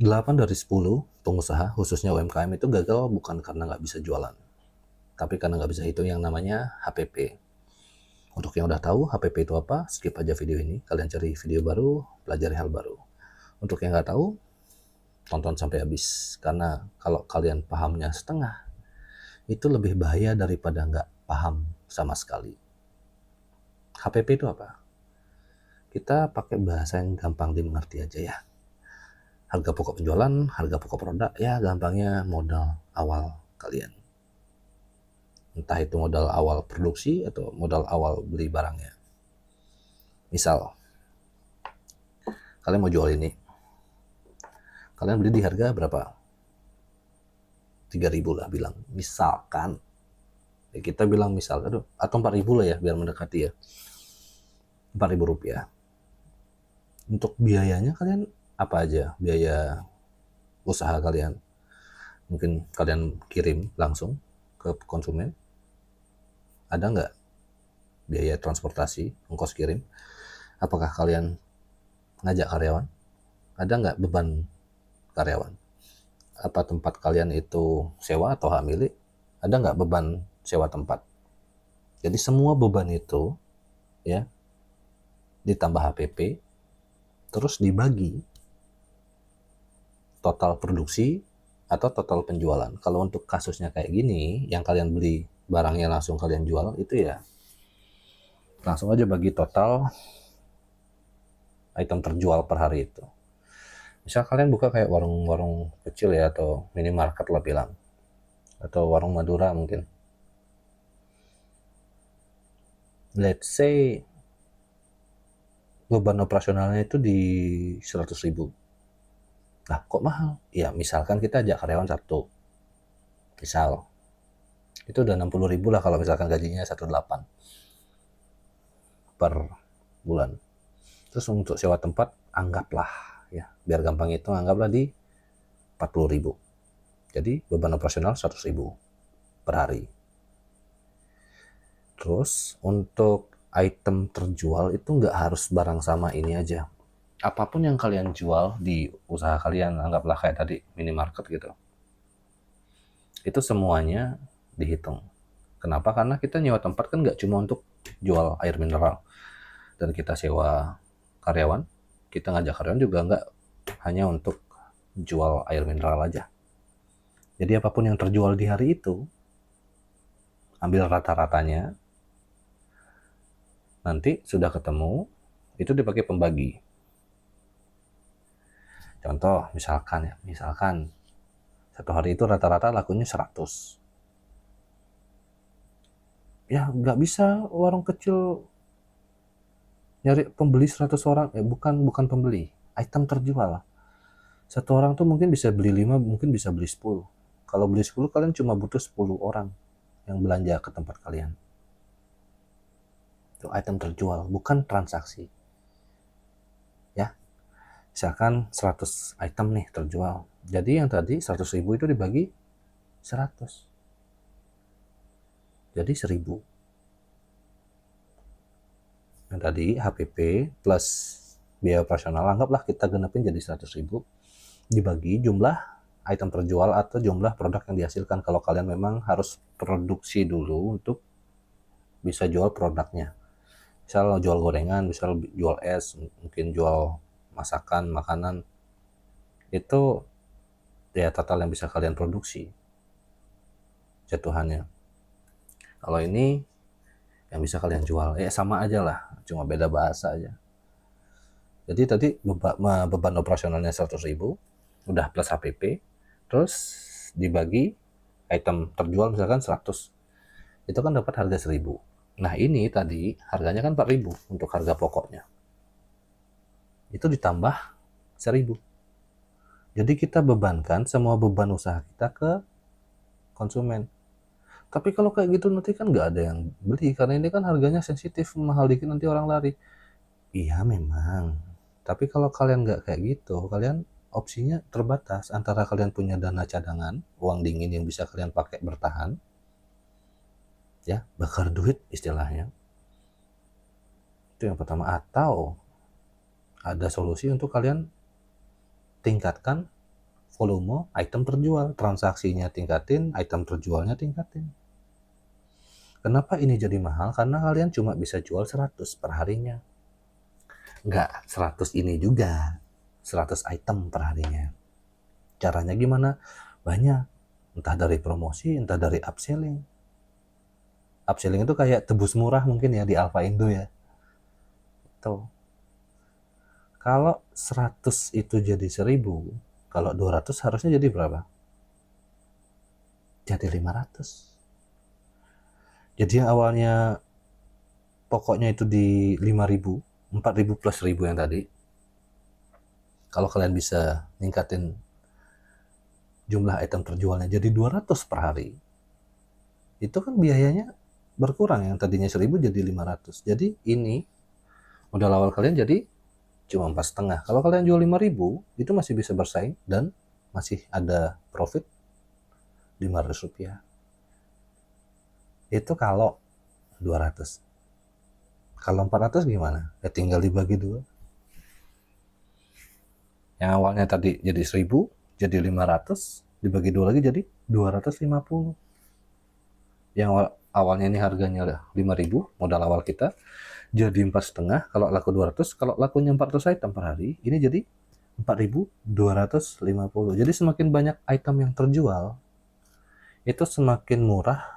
8 dari 10 pengusaha, khususnya UMKM itu gagal bukan karena nggak bisa jualan, tapi karena nggak bisa hitung yang namanya HPP. Untuk yang udah tahu HPP itu apa, skip aja video ini. Kalian cari video baru, pelajari hal baru. Untuk yang nggak tahu, tonton sampai habis. Karena kalau kalian pahamnya setengah, itu lebih bahaya daripada nggak paham sama sekali. HPP itu apa? Kita pakai bahasa yang gampang dimengerti aja ya. Harga pokok penjualan, harga pokok produk, ya gampangnya modal awal kalian. Entah itu modal awal produksi atau modal awal beli barangnya. Misal, kalian mau jual ini, kalian beli di harga berapa? 3.000 lah bilang, misalkan. Ya, kita bilang misalkan, atau 4.000 lah ya, biar mendekati ya. 4.000 rupiah. Untuk biayanya kalian apa aja? Biaya usaha kalian. Mungkin kalian kirim langsung ke konsumen. Ada nggak biaya transportasi, ongkos kirim? Apakah kalian ngajak karyawan? Ada nggak beban karyawan? Apa tempat kalian itu sewa atau hak milik? Ada nggak beban sewa tempat? Jadi semua beban itu ya ditambah HPP, terus dibagi total produksi atau total penjualan. Kalau untuk kasusnya kayak gini, yang kalian beli barangnya langsung kalian jual, itu ya langsung aja bagi total item terjual per hari itu. Misal kalian buka kayak warung-warung kecil ya, atau minimarket lah bilang, atau warung Madura mungkin. Let's say beban operasionalnya itu di 100.000. Nah, kok mahal? Ya, misalkan kita ajak karyawan satu. Misal, itu udah 60.000 lah kalau misalkan gajinya 18 per bulan. Terus untuk sewa tempat, anggaplah ya, biar gampang itu, anggaplah di 40.000. Jadi beban operasional 100.000 per hari. Terus untuk item terjual itu nggak harus barang sama ini aja. Apapun yang kalian jual di usaha kalian, anggaplah kayak tadi minimarket gitu, itu semuanya dihitung. Kenapa? Karena kita nyewa tempat kan nggak cuma untuk jual air mineral dan kita sewa karyawan, kita ngajak karyawan juga nggak hanya untuk jual air mineral aja. Jadi apapun yang terjual di hari itu, ambil rata-ratanya, nanti sudah ketemu, itu dipakai pembagi. Contoh, misalkan satu hari itu rata-rata lakunya 100. Ya nggak bisa warung kecil nyari pembeli 100 orang, bukan pembeli, item terjual. Satu orang tuh mungkin bisa beli 5, mungkin bisa beli 10. Kalau beli 10, kalian cuma butuh 10 orang yang belanja ke tempat kalian. Itu item terjual, bukan transaksi. Ya, misalkan 100 item nih terjual. Jadi yang tadi 100.000 itu dibagi 100. Jadi 1.000. Yang tadi HPP plus biaya operasional, anggaplah kita genepin jadi 100.000. Dibagi jumlah item terjual atau jumlah produk yang dihasilkan. Kalau kalian memang harus produksi dulu untuk bisa jual produknya. Misal jual gorengan, misal jual es, mungkin jual masakan, makanan, itu ya total yang bisa kalian produksi jatuhannya. Kalau ini yang bisa kalian jual, ya sama aja lah, cuma beda bahasa aja. Jadi tadi beban operasionalnya 100.000, udah plus HPP, terus dibagi item terjual misalkan 100, itu kan dapat harga 1.000. Nah ini tadi harganya kan 4.000 untuk harga pokoknya, itu ditambah 1.000. Jadi kita bebankan semua beban usaha kita ke konsumen. Tapi kalau kayak gitu nanti kan nggak ada yang beli, karena ini kan harganya sensitif, mahal dikit nanti orang lari. Iya memang, tapi kalau kalian nggak kayak gitu, kalian opsinya terbatas antara kalian punya dana cadangan, uang dingin yang bisa kalian pakai bertahan, ya bakar duit istilahnya. Itu yang pertama. Atau ada solusi untuk kalian tingkatkan volume item terjual, transaksinya tingkatin, item terjualnya tingkatin. Kenapa ini jadi mahal? Karena kalian cuma bisa jual 100 per harinya. Nggak 100 ini juga, 100 item per harinya. Caranya gimana? Banyak. Entah dari promosi, entah dari upselling. Upselling itu kayak tebus murah mungkin ya di Alfa Indo ya. Tuh. Kalau 100 itu jadi 1000, kalau 200 harusnya jadi berapa? Jadi 500. Jadi yang awalnya pokoknya itu di 5.000, 4.000 plus 1.000 yang tadi. Kalau kalian bisa ningkatin jumlah item terjualnya jadi 200 per hari, itu kan biayanya berkurang, yang tadinya 1.000 jadi 500. Jadi ini modal awal kalian jadi cuma 4,5. Kalau kalian jual 5.000, itu masih bisa bersaing dan masih ada profit 500 rupiah. Itu kalau 200. Kalau 400 gimana? Ya tinggal dibagi dua. Yang awalnya tadi jadi 1.000, jadi 500, dibagi dua lagi jadi 250. Yang awalnya ini harganya 5.000, modal awal kita, jadi 4,5. Kalau laku 200, kalau lakunya 400 item per hari, ini jadi 4.250. Jadi semakin banyak item yang terjual, itu semakin murah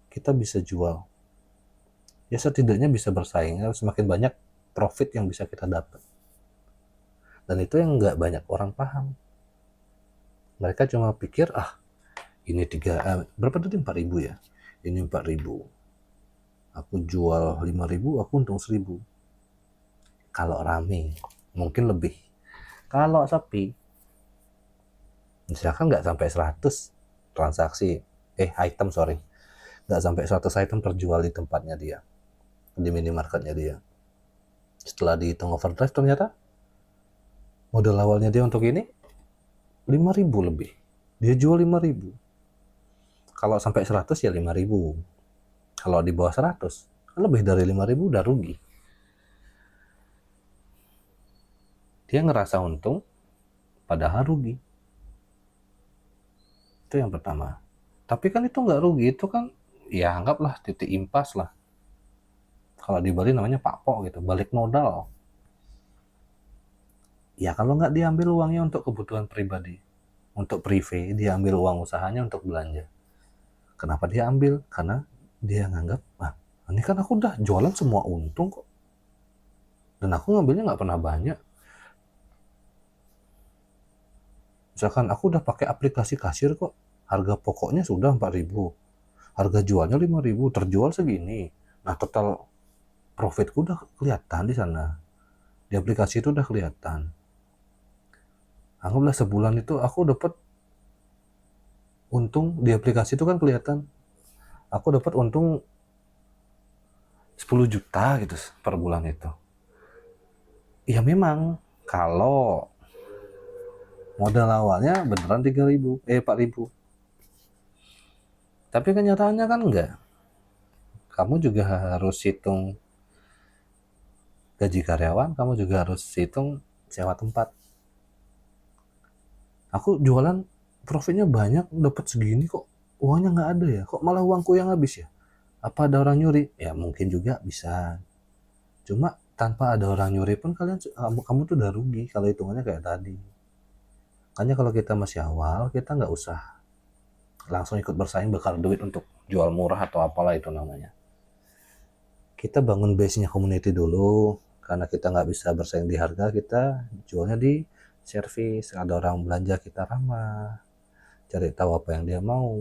kita bisa jual. Ya setidaknya bisa bersaing, semakin banyak profit yang bisa kita dapat. Dan itu yang nggak banyak orang paham. Mereka cuma pikir, ini berapa tadi? 4.000 ya? Ini 4.000. Aku jual 5.000, aku untung 1.000. Kalau rame, mungkin lebih. Kalau sepi, misalkan nggak sampai 100 transaksi, item, nggak sampai 100 item terjual di tempatnya dia, di minimarketnya dia. Setelah dihitung overdrive, ternyata modal awalnya dia untuk ini 5.000 lebih. Dia jual 5.000. Kalau sampai 100 ya 5.000. Kalau di bawah 100, lebih dari 5.000 udah rugi. Dia ngerasa untung, padahal rugi. Itu yang pertama. Tapi kan itu nggak rugi, itu kan ya anggaplah titik impas lah. Kalau di Bali namanya pakpok gitu, balik modal. Ya kalau nggak diambil uangnya untuk kebutuhan pribadi, untuk privé, dia ambil uang usahanya untuk belanja. Kenapa dia ambil? Karena dia nganggap, ini kan aku udah jualan semua untung kok. Dan aku ngambilnya nggak pernah banyak. Misalkan aku udah pakai aplikasi kasir kok, harga pokoknya sudah 4.000. Harga jualnya 5.000, terjual segini. Nah, total profitku udah kelihatan di sana. Di aplikasi itu udah kelihatan. Anggaplah sebulan itu aku dapat untung, di aplikasi itu kan kelihatan. Aku dapat untung 10 juta gitu per bulan itu. Ya memang kalau modal awalnya beneran 4.000. Tapi kenyataannya kan enggak. Kamu juga harus hitung gaji karyawan, kamu juga harus hitung sewa tempat. Aku jualan profitnya banyak, dapat segini kok uangnya nggak ada ya, kok malah uangku yang habis ya? Apa ada orang nyuri? Ya mungkin juga bisa. Cuma tanpa ada orang nyuri pun kamu tuh udah rugi kalau hitungannya kayak tadi. Makanya kalau kita masih awal, kita nggak usah langsung ikut bersaing bakar duit untuk jual murah atau apalah itu namanya. Kita bangun base-nya community dulu, karena kita nggak bisa bersaing di harga, kita jualnya di service. Ada orang belanja, kita ramah, cari tahu apa yang dia mau,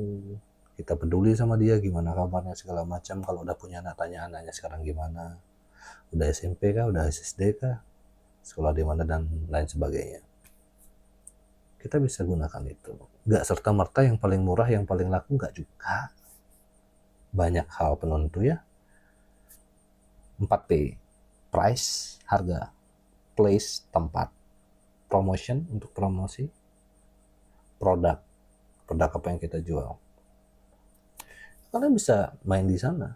kita peduli sama dia, gimana kabarnya segala macam. Kalau udah punya anak, tanya anaknya sekarang gimana, udah SMP kah, udah SSD kah, sekolah di mana, dan lain sebagainya. Kita bisa gunakan itu. Nggak serta-merta yang paling murah, yang paling laku, nggak juga. Banyak hal penentu ya. 4P, price, harga, place, tempat, promotion, untuk promosi, produk apa yang kita jual. Kalian bisa main di sana.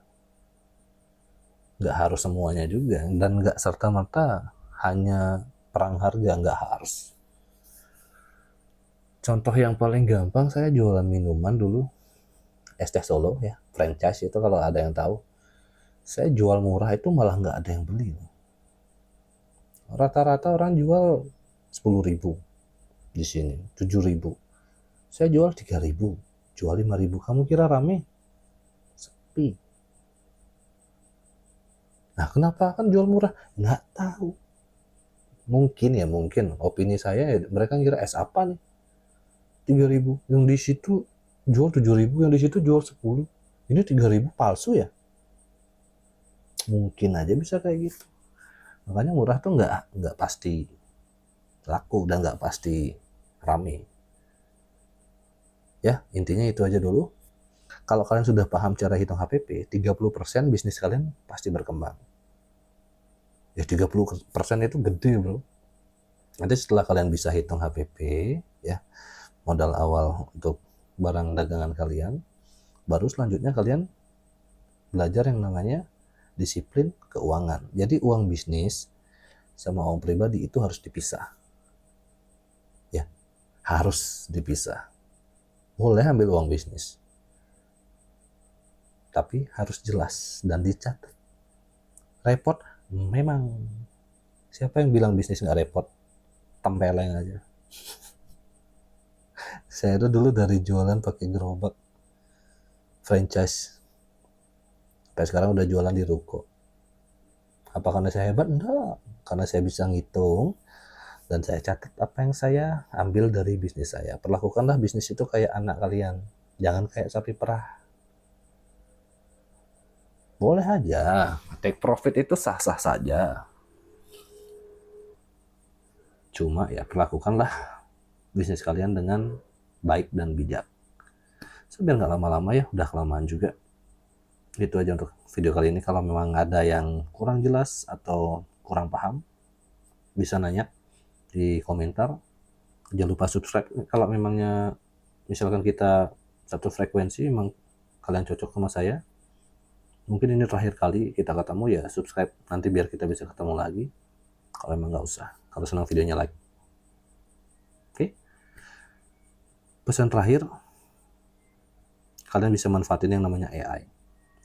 Nggak harus semuanya juga, dan nggak serta-merta hanya perang harga, nggak harus. Contoh yang paling gampang, saya jualan minuman dulu, es teh Solo ya, franchise itu kalau ada yang tahu. Saya jual murah itu malah nggak ada yang beli. Rata-rata orang jual 10.000 di sini, 7.000. Saya jual 3.000, jual 5.000. Kamu kira rame? Sepi. Nah, kenapa kan jual murah? Nggak tahu. Mungkin opini saya, mereka kira es apa nih? 3.000, yang di situ jual 7.000, yang di situ jual 10. Ini 3.000 palsu ya? Mungkin aja bisa kayak gitu. Makanya murah tuh nggak pasti laku dan nggak pasti rame. Ya, intinya itu aja dulu. Kalau kalian sudah paham cara hitung HPP, 30% bisnis kalian pasti berkembang. Ya 30% itu gede bro. Nanti setelah kalian bisa hitung HPP, ya modal awal untuk barang dagangan kalian, baru selanjutnya kalian belajar yang namanya disiplin keuangan. Jadi uang bisnis sama uang pribadi itu harus dipisah. Ya, harus dipisah. Boleh ambil uang bisnis, tapi harus jelas dan dicatat. Repot? Memang. Siapa yang bilang bisnis nggak repot? Tempeleng aja. Saya itu dulu dari jualan pakai gerobak franchise, sampai sekarang udah jualan di ruko. Apa karena saya hebat? Enggak. Karena saya bisa ngitung dan saya catat apa yang saya ambil dari bisnis saya. Perlakukanlah bisnis itu kayak anak kalian, jangan kayak sapi perah. Boleh aja, take profit itu sah-sah saja. Cuma ya perlakukanlah bisnis kalian dengan baik dan bijak. So, biar nggak lama-lama ya, udah kelamaan juga. Itu aja untuk video kali ini. Kalau memang ada yang kurang jelas atau kurang paham, bisa nanya di komentar. Jangan lupa subscribe. Kalau memangnya misalkan kita satu frekuensi, memang kalian cocok sama saya, mungkin ini terakhir kali kita ketemu, ya subscribe. Nanti biar kita bisa ketemu lagi. Kalau memang nggak usah. Kalau senang videonya like. Oke. Pesan terakhir, kalian bisa manfaatin yang namanya AI.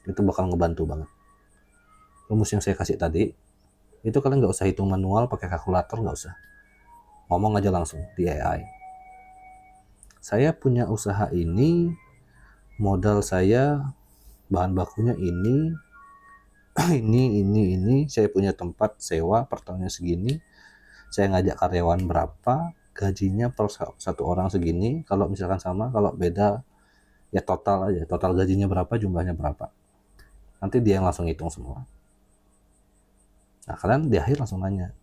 Itu bakal ngebantu banget. Rumus yang saya kasih tadi, itu kalian nggak usah hitung manual pakai kalkulator, nggak usah. Ngomong aja langsung di AI. Saya punya usaha ini, modal saya, bahan bakunya ini, ini. Saya punya tempat sewa per tahunnya segini. Saya ngajak karyawan berapa, gajinya per satu orang segini. Kalau misalkan sama, kalau beda ya total aja, total gajinya berapa, jumlahnya berapa. Nanti dia yang langsung hitung semua. Nah, kalian di akhir langsung nanya.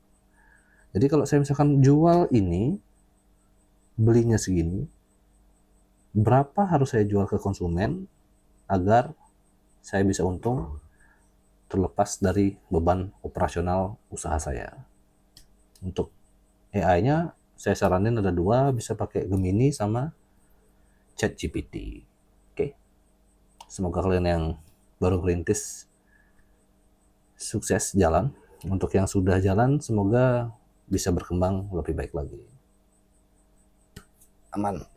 Jadi kalau saya misalkan jual ini, belinya segini, berapa harus saya jual ke konsumen agar saya bisa untung terlepas dari beban operasional usaha saya. Untuk AI-nya saya saranin ada 2, bisa pakai Gemini sama ChatGPT. Oke. Semoga kalian yang baru merintis sukses jalan. Untuk yang sudah jalan, semoga bisa berkembang lebih baik lagi. Aman.